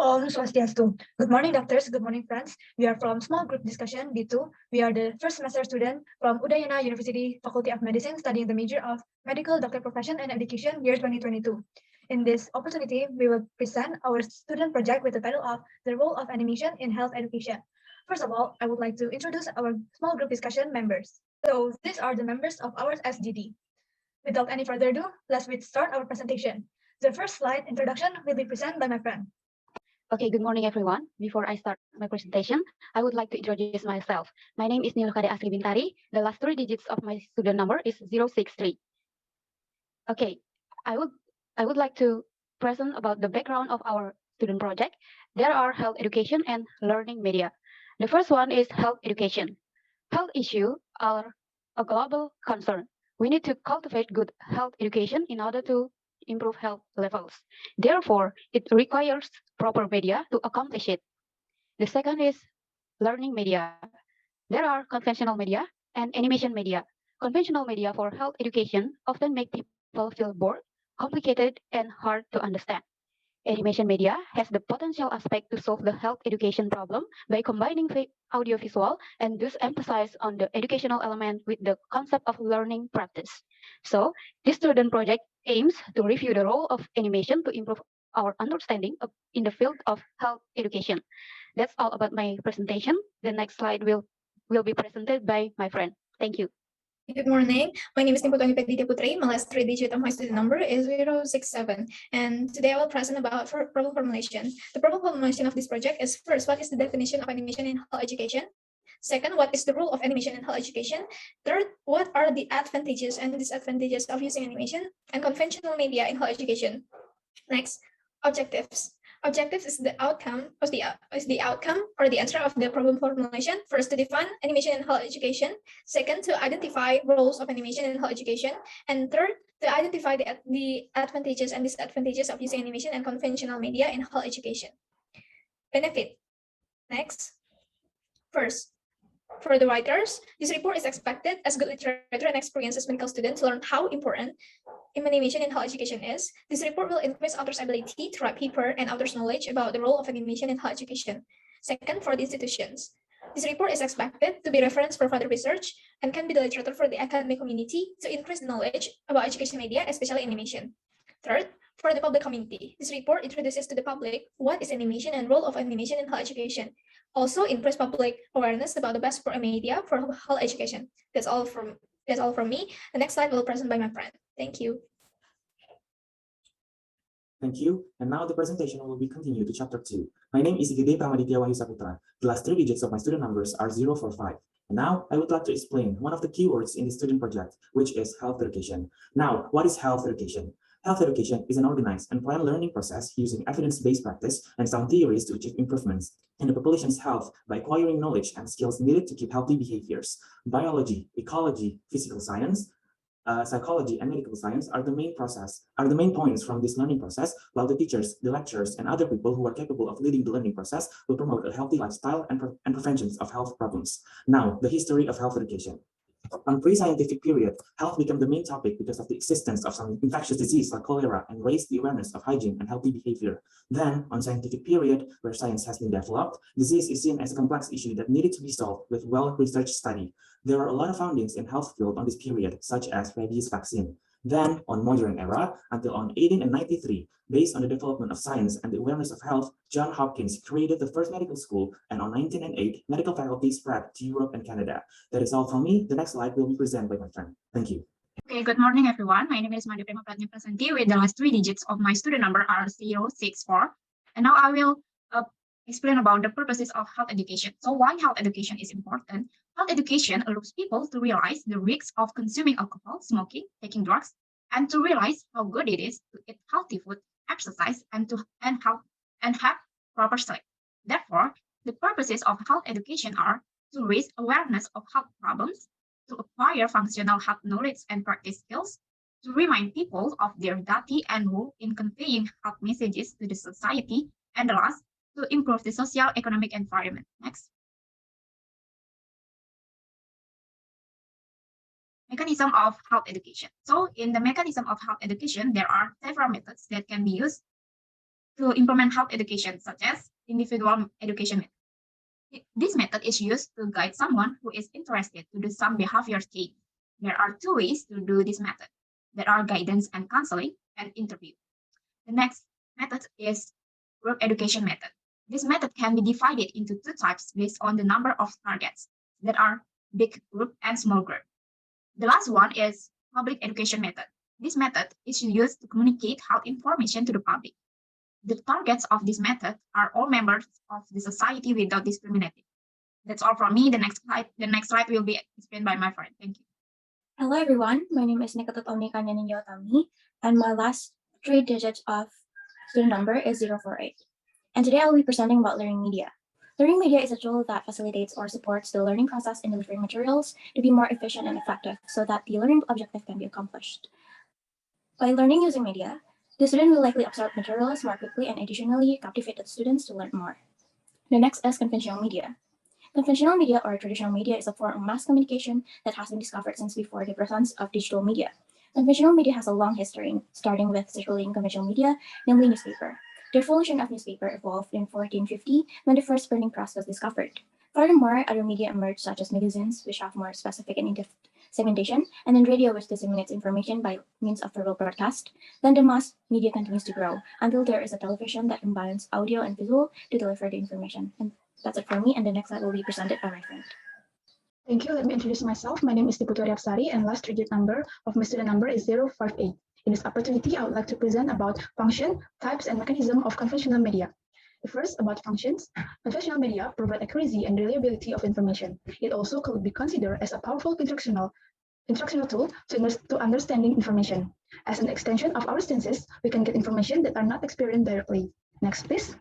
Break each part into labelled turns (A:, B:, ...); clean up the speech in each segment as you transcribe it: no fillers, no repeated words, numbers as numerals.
A: Om Swastiastu. Good morning, doctors. Good morning, friends. We are from small group discussion B2. We are the first semester student from Udayana University Faculty of Medicine studying the major of Medical Doctor Profession and Education year 2022. In this opportunity, we will present our student project with the title of The Role of Animation in Health Education. First of all, I would like to introduce our small group discussion members. So these are the members of our SGD. Without any further ado, let's start our presentation. The first slide introduction will be presented by my friend.
B: Okay, good morning, everyone. Before I start my presentation, I would like to introduce myself. My name is Nirajanari Bintari. The last 3 digits of my student number is 063. Okay, I would like to present about the background of our student project. There are health education and learning media. The first one is health education. Health issues are a global concern. We need to cultivate good health education in order to improve health levels. Therefore, it requires proper media to accomplish it. The second is learning media. There are conventional media and animation media. Conventional media for health education often make people feel bored, complicated, and hard to understand. Animation media has the potential aspect to solve the health education problem by combining audiovisual and thus emphasize on the educational element with the concept of learning practice. So, this student project aims to review the role of animation to improve our understanding in the field of health education. That's all about my presentation. The next slide will be presented by my friend. Thank you.
C: Good morning. My name is Putu Ari Putri. My last 3 digits of my student number is 067. And today I will present about problem formulation. The problem formulation of this project is first, what is the definition of animation in health education? Second, what is the role of animation in health education? Third, what are the advantages and disadvantages of using animation and conventional media in health education? Next, objectives. Objectives is the outcome or the answer of the problem formulation. First, to define animation in health education. Second, to identify roles of animation in health education. And third, to identify the advantages and disadvantages of using animation and conventional media in health education. Benefit. Next. First, for the writers, this report is expected as good literature and experienced medical students learn how important animation in health education is. This report will increase authors' ability to write paper and authors' knowledge about the role of animation in health education. Second, for the institutions. This report is expected to be reference for further research and can be the literature for the academic community to increase knowledge about education media, especially animation. Third, for the public community. This report introduces to the public what is animation and role of animation in health education. Also, increase public awareness about the best sport media for health education. That's all from me. The next slide will be presented by my friend. Thank you.
D: Thank you. And now the presentation will be continued to chapter 2. My name is Gede Pramaditya Wahyu Saputra. The last 3 digits of my student numbers are 045. And now I would like to explain one of the keywords in the student project, which is health education. Now, what is health education? Health education is an organized and planned learning process using evidence-based practice and sound theories to achieve improvements in the population's health by acquiring knowledge and skills needed to keep healthy behaviors. Biology, ecology, physical science, psychology, and medical science are the main points from this learning process, while the teachers, the lecturers, and other people who are capable of leading the learning process will promote a healthy lifestyle and preventions of health problems. Now, the history of health education. On pre-scientific period, health became the main topic because of the existence of some infectious disease like cholera and raised the awareness of hygiene and healthy behavior. Then, on scientific period, where science has been developed, disease is seen as a complex issue that needed to be solved with well-researched study. There are a lot of findings in health field on this period, such as rabies vaccine. Then, on modern era, until on 1893, based on the development of science and the awareness of health, Johns Hopkins created the first medical school, and on 1908, medical faculty spread to Europe and Canada. That is all from me. The next slide will be presented by my friend. Thank you.
E: Okay, good morning, everyone. My name is Pramaditya Prasanti, with the last 3 digits of my student number are 064. And now I will explain about the purposes of health education. So why health education is important? Health education allows people to realize the risks of consuming alcohol, smoking, taking drugs, and to realize how good it is to eat healthy food, exercise, and have proper sleep. Therefore, the purposes of health education are to raise awareness of health problems, to acquire functional health knowledge and practice skills, to remind people of their duty and role in conveying health messages to the society, and the last, to improve the social economic environment. Next. Mechanism of health education. So in the mechanism of health education, there are several methods that can be used to implement health education, such as individual education method. This method is used to guide someone who is interested to do some behavior change. There are two ways to do this method. There are guidance and counseling and interview. The next method is group education method. This method can be divided into two types based on the number of targets. There are big group and small group. The last one is public education method. This method is used to communicate health information to the public. The targets of this method are all members of the society without discriminating. That's all from me. The next slide will be explained by my friend. Thank you.
F: Hello everyone, my name is Ketut, Omni, Kanya, Anindya, Utami, and my last 3 digits of student number is 048. And today I will be presenting about learning media. Learning media is a tool that facilitates or supports the learning process in delivering materials to be more efficient and effective so that the learning objective can be accomplished. By learning using media, the student will likely absorb materials more quickly and additionally captivate the students to learn more. The next is conventional media. Conventional media or traditional media is a form of mass communication that has been discovered since before the presence of digital media. Conventional media has a long history, starting with circulating conventional media, namely newspaper. The evolution of newspaper evolved in 1450 when the first printing press was discovered. Furthermore, other media emerged such as magazines, which have more specific and in-depth segmentation, and then radio, which disseminates information by means of verbal broadcast. Then the mass media continues to grow until there is a television that combines audio and visual to deliver the information. And that's it for me, and the next slide will be presented by my friend.
G: Thank you. Let me introduce myself. My name is Putu Ari Apsari, and last digit number of my student number is 058. In this opportunity, I would like to present about function, types, and mechanism of conventional media. First, about functions. Conventional media provide accuracy and reliability of information. It also could be considered as a powerful instructional tool to understanding information. As an extension of our senses, we can get information that are not experienced directly. Next, please.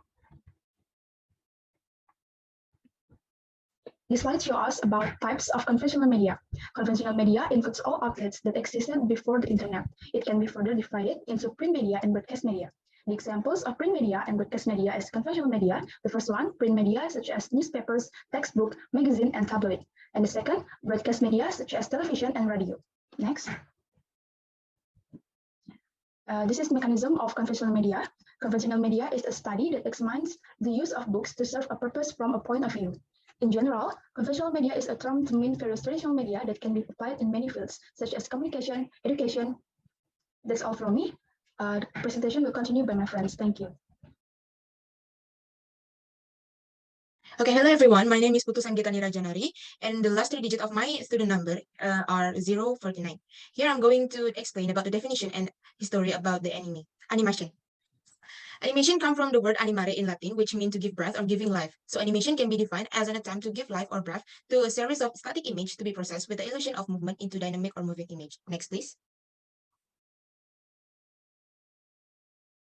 G: This slide shows us about types of conventional media. Conventional media includes all outlets that existed before the internet. It can be further divided into print media and broadcast media. The examples of print media and broadcast media is conventional media. The first one, print media such as newspapers, textbook, magazine, and tabloid. And the second, broadcast media such as television and radio. Next. This is the mechanism of conventional media. Conventional media is a study that examines the use of books to serve a purpose from a point of view. In general, conventional media is a term to mean various traditional media that can be applied in many fields, such as communication, education. That's all from me. The presentation will continue by my friends. Thank you.
H: Okay, hello everyone. My name is Putu Nirajanari, and the last 3 digits of my student number are 049. Here I'm going to explain about the definition and history about the animation. Animation comes from the word animare in Latin, which means to give breath or giving life. So animation can be defined as an attempt to give life or breath to a series of static images to be processed with the illusion of movement into dynamic or moving image. Next, please.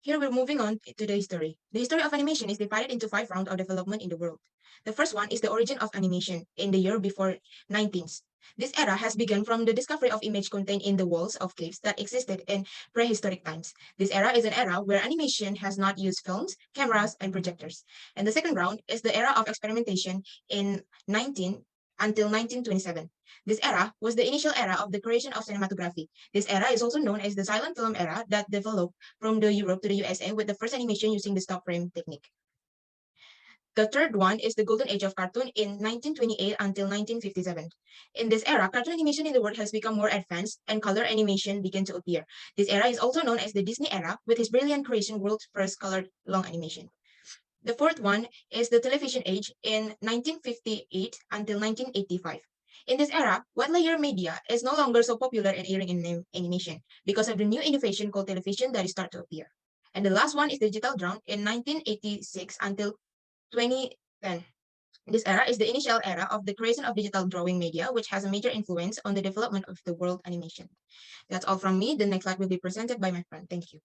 H: Here we're moving on to the history. The history of animation is divided into 5 rounds of development in the world. The first one is the origin of animation in the year before 19th. This era has begun from the discovery of image contained in the walls of caves that existed in prehistoric times. This era is an era where animation has not used films, cameras, and projectors. And the second round is the era of experimentation in 19 until 1927. This era was the initial era of the creation of cinematography. This era is also known as the silent film era that developed from the Europe to the USA with the first animation using the stop frame technique. The third one is the golden age of cartoon in 1928 until 1957. In this era, cartoon animation in the world has become more advanced and color animation began to appear. This era is also known as the Disney era with his brilliant creation world's first colored long animation. The fourth one is the television age in 1958 until 1985. In this era, wide layer media is no longer so popular in airing in animation because of the new innovation called television that is start to appear. And the last one is digital drawing in 1986 until 2010. This era is the initial era of the creation of digital drawing media, which has a major influence on the development of the world animation. That's all from me. The next slide will be presented by my friend. Thank you.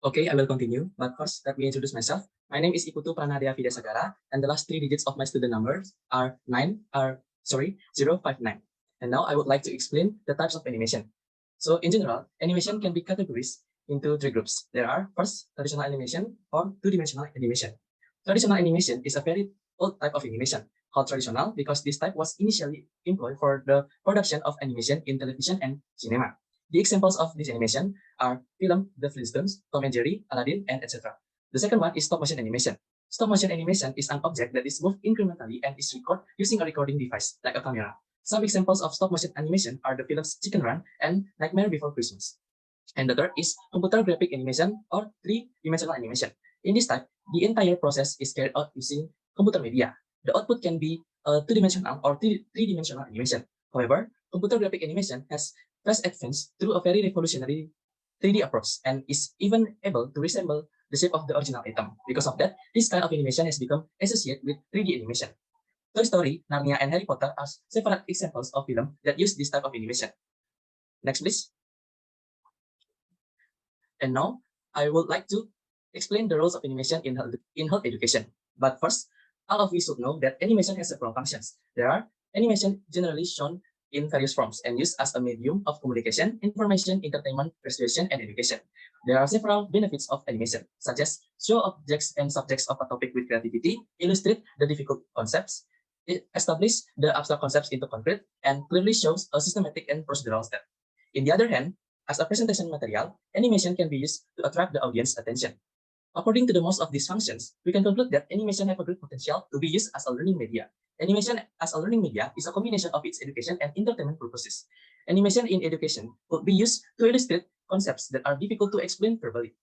I: Okay, I will continue, but first let me introduce myself. My name is Putu Pranadea Vidya Sagara, and the last 3 digits of my student numbers are 059. And now I would like to explain the types of animation. So in general, animation can be categorized into 3 groups. There are first, traditional animation or 2-dimensional animation. Traditional animation is a very old type of animation called traditional because this type was initially employed for the production of animation in television and cinema. The examples of this animation are film The Flintstones, Tom and Jerry, Aladdin, and etc. The second one is stop motion animation. Stop motion animation is an object that is moved incrementally and is recorded using a recording device like a camera. Some examples of stop motion animation are the films Chicken Run and Nightmare Before Christmas. And the third is computer graphic animation or three-dimensional animation. In this type, the entire process is carried out using computer media. The output can be a two-dimensional or three-dimensional animation. However, computer graphic animation has fast advanced through a very revolutionary 3D approach and is even able to resemble the shape of the original atom. Because of that, this kind of animation has become associated with 3D animation. Toy Story, Narnia, and Harry Potter are several examples of film that use this type of animation. Next, please. And now, I would like to explain the roles of animation in health education. But first, all of you should know that animation has several functions. There are animation generally shown in various forms and used as a medium of communication, information, entertainment, persuasion, and education. There are several benefits of animation, such as show objects and subjects of a topic with creativity, illustrate the difficult concepts, establish the abstract concepts into concrete, and clearly shows a systematic and procedural step. On the other hand, as a presentation material, animation can be used to attract the audience's attention. According to the most of these functions, we can conclude that animation have a great potential to be used as a learning media. Animation as a learning media is a combination of its education and entertainment purposes. Animation in education could be used to illustrate concepts that are difficult to explain verbally.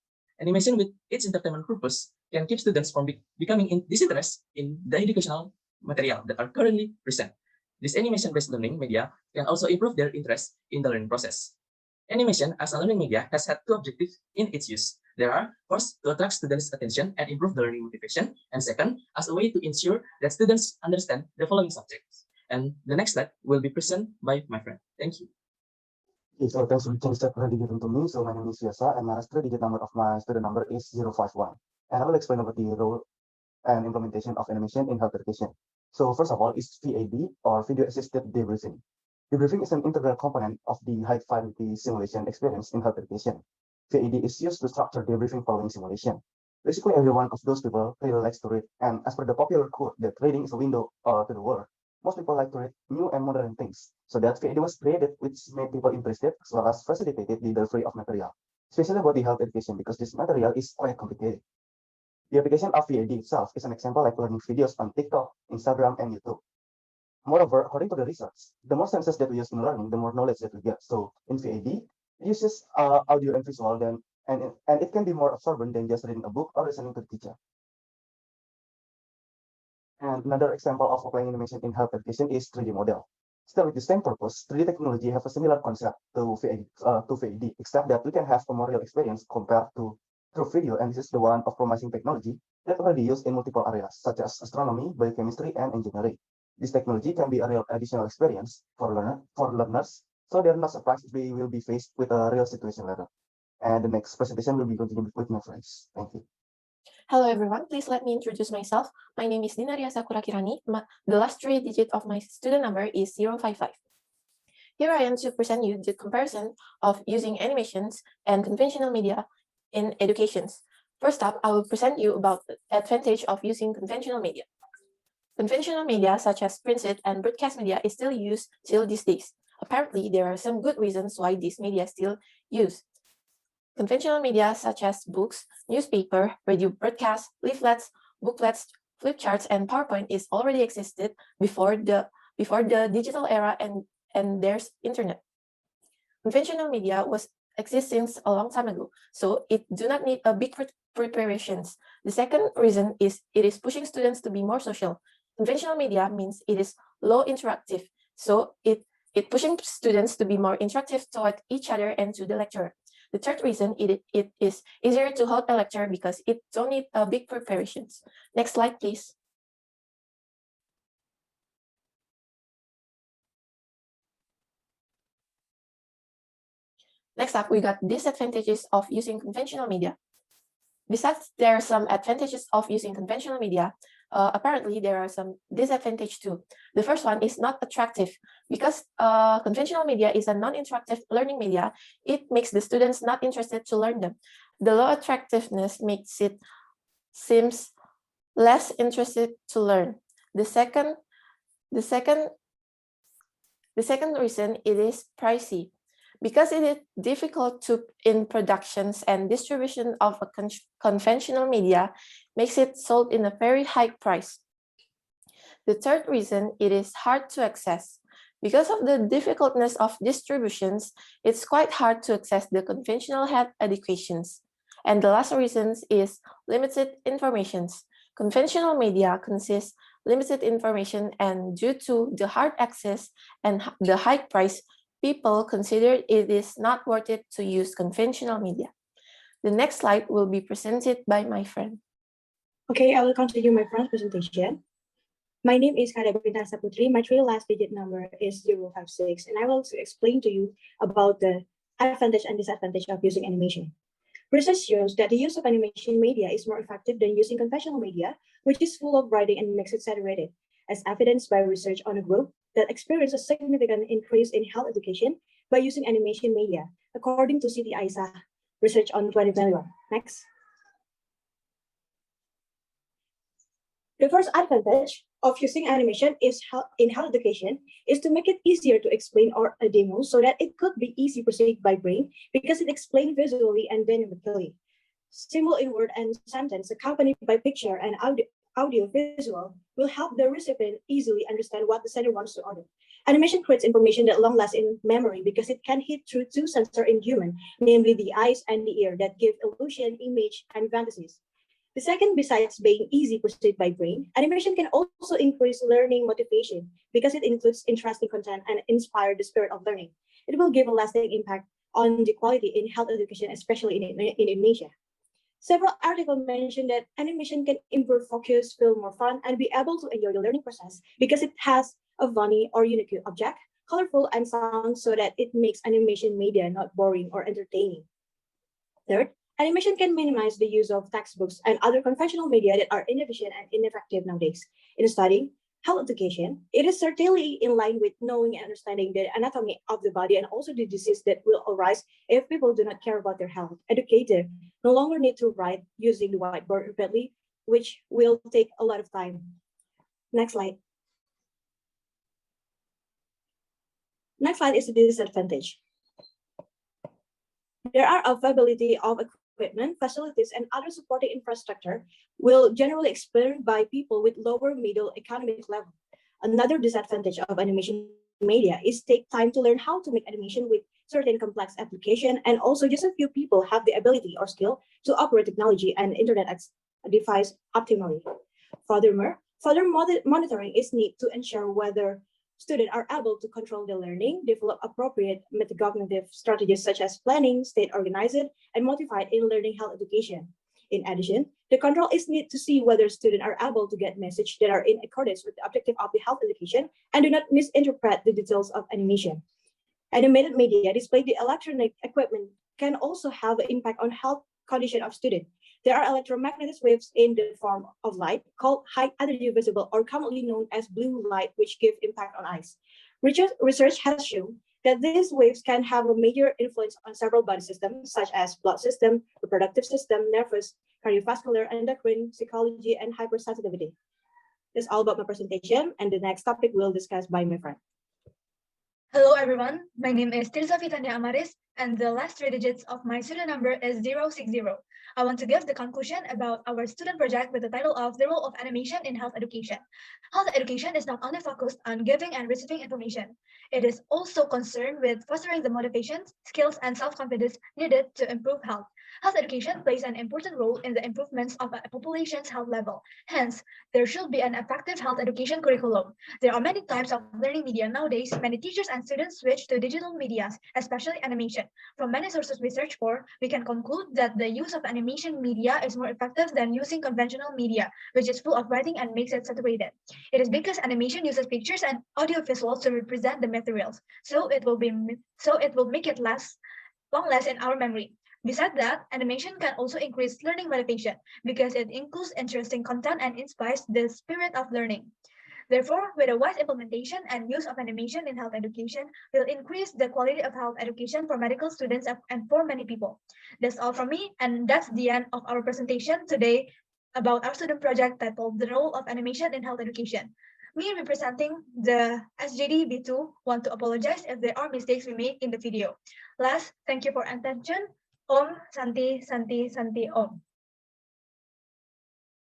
I: Animation with its entertainment purpose can keep students from becoming disinterested in the educational material that are currently present. This animation-based learning media can also improve their interest in the learning process. Animation as a learning media has had two objectives in its use. There are, first, to attract students' attention and improve the learning motivation, and second, as a way to ensure that students understand the following subjects. And the next slide will be presented by my friend. Thank you.
D: Okay, so thanks for the chance that already given to me. So my name is Vyasa, and my last three-digit number of my student number is 051. And I will explain about the role and implementation of animation in health education. So first of all, is VAD, or video-assisted debriefing. Debriefing is an integral component of the high-fidelity simulation experience in health education. VAD is used to structure debriefing following simulation. Basically, every one of those people really likes to read, and as per the popular quote that reading is a window to the world, most people like to read new and modern things. So that VAD was created, which made people interested as well as facilitated the delivery of material, especially about the health education, because this material is quite complicated. The application of VAD itself is an example like learning videos on TikTok, Instagram, and YouTube. Moreover, according to the research, the more senses that we use in learning, the more knowledge that we get. So in VAD, it uses audio and visual, and it can be more absorbent than just reading a book or listening to the teacher. And another example of applying animation in health education is 3D model. Still with the same purpose, 3D technology have a similar concept to VAD, except that we can have a more real experience compared to through video, and this is the one of promising technology that already used in multiple areas, such as astronomy, biochemistry, and engineering. This technology can be a real additional experience for learners, so they're not surprised if they will be faced with a real situation later. And the next presentation will be continued with my friends. Thank you.
J: Hello everyone, please let me introduce myself. My name is Dinaria Sakura Kirani. The last three digits of my student number is 055. Here I am to present you the comparison of using animations and conventional media in educations. First up, I will present you about the advantage of using conventional media. Conventional media such as printed and broadcast media is still used till these days. Apparently, there are some good reasons why these media is still used. Conventional media such as books, newspaper, radio broadcast, leaflets, booklets, flip charts, and PowerPoint is already existed before the digital era and there's internet. Conventional media was existing a long time ago, so it do not need a big preparations. The second reason is it is pushing students to be more social. Conventional media means it is low interactive, so it pushing students to be more interactive toward each other and to the lecturer. The third reason, it is easier to hold a lecture because it don't need big preparations. Next slide, please. Next up, we got disadvantages of using conventional media. Besides, there are some advantages of using conventional media. Apparently, there are some disadvantages too. The first one is not attractive. Because conventional media is a non-interactive learning media, it makes the students not interested to learn them. The low attractiveness makes it seems less interested to learn. The second reason, it is pricey. Because it is difficult in productions and distribution of a conventional media makes it sold in a very high price. The third reason, it is hard to access. Because of the difficultness of distributions, it's quite hard to access the conventional health educations. And the last reason is limited informations. Conventional media consists limited information, and due to the hard access and the high price, people consider it is not worth it to use conventional media. The next slide will be presented by my friend.
K: Okay, I will continue my friend's presentation. My name is Kadek Putri. My three last digit number is 056, and I will explain to you about the advantage and disadvantage of using animation. Research shows that the use of animation media is more effective than using conventional media, which is full of writing and makes it saturated, as evidenced by research on a group that experienced a significant increase in health education by using animation media, according to CTISA research on 2021. Next. The first advantage of using animation in health education is to make it easier to explain or a demo so that it could be easy perceived by brain because it explained visually and dynamically. Symbol in word and sentence accompanied by picture and audio visual will help the recipient easily understand what the sender wants to order. Animation creates information that long lasts in memory because it can hit through two sensors in human, namely the eyes and the ear that give illusion, image, and fantasies. The second, besides being easy perceived by brain, animation can also increase learning motivation because it includes interesting content and inspire the spirit of learning. It will give a lasting impact on the quality in health education, especially in Indonesia. Several articles mention that animation can improve focus, feel more fun, and be able to enjoy the learning process because it has a funny or unique object, colorful and sound so that it makes animation media not boring or entertaining. Third, animation can minimize the use of textbooks and other conventional media that are inefficient and ineffective nowadays. In studying health education, it is certainly in line with knowing and understanding the anatomy of the body and also the disease that will arise if people do not care about their health. Educators no longer need to write using the whiteboard repeatedly, which will take a lot of time. Next slide. Next slide is the disadvantage. There are availability of equipment, facilities, and other supporting infrastructure will generally experienced by people with lower middle economic level. Another disadvantage of animation media is take time to learn how to make animation with certain complex application, and also just a few people have the ability or skill to operate technology and internet device optimally. Furthermore, further monitoring is needed to ensure whether students are able to control their learning, develop appropriate metacognitive strategies such as planning, stay organized, and motivated in learning health education. In addition, the control is needed to see whether students are able to get messages that are in accordance with the objective of the health education and do not misinterpret the details of animation. Animated media display the electronic equipment can also have an impact on health condition of students. There are electromagnetic waves in the form of light called high energy visible or commonly known as blue light, which give impact on eyes. Research has shown that these waves can have a major influence on several body systems such as blood system, reproductive system, nervous, cardiovascular, endocrine, psychology, and hypersensitivity. That's all about my presentation, and the next topic we'll discuss by my friend.
A: Hello everyone, my name is Tirza Faithania Amaris, and the last three digits of my student number is 060. I want to give the conclusion about our student project with the title of The Role of Animation in Health Education. Health education is not only focused on giving and receiving information, it is also concerned with fostering the motivations, skills, and self-confidence needed to improve health. Health education plays an important role in the improvements of a population's health level. Hence, there should be an effective health education curriculum. There are many types of learning media nowadays. Many teachers and students switch to digital media, especially animation. From many sources we search for, we can conclude that the use of animation media is more effective than using conventional media, which is full of writing and makes it saturated. It is because animation uses pictures and audio visuals to represent the materials, so it will make it long last in our memory. Besides that, animation can also increase learning motivation because it includes interesting content and inspires the spirit of learning. Therefore, with a wise implementation and use of animation in health education will increase the quality of health education for medical students and for many people. That's all from me, and that's the end of our presentation today about our student project titled The Role of Animation in Health Education. Me representing the SJD B2 want to apologize if there are mistakes we made in the video. Last, thank you for attention. Om Santi Santi Santi Om.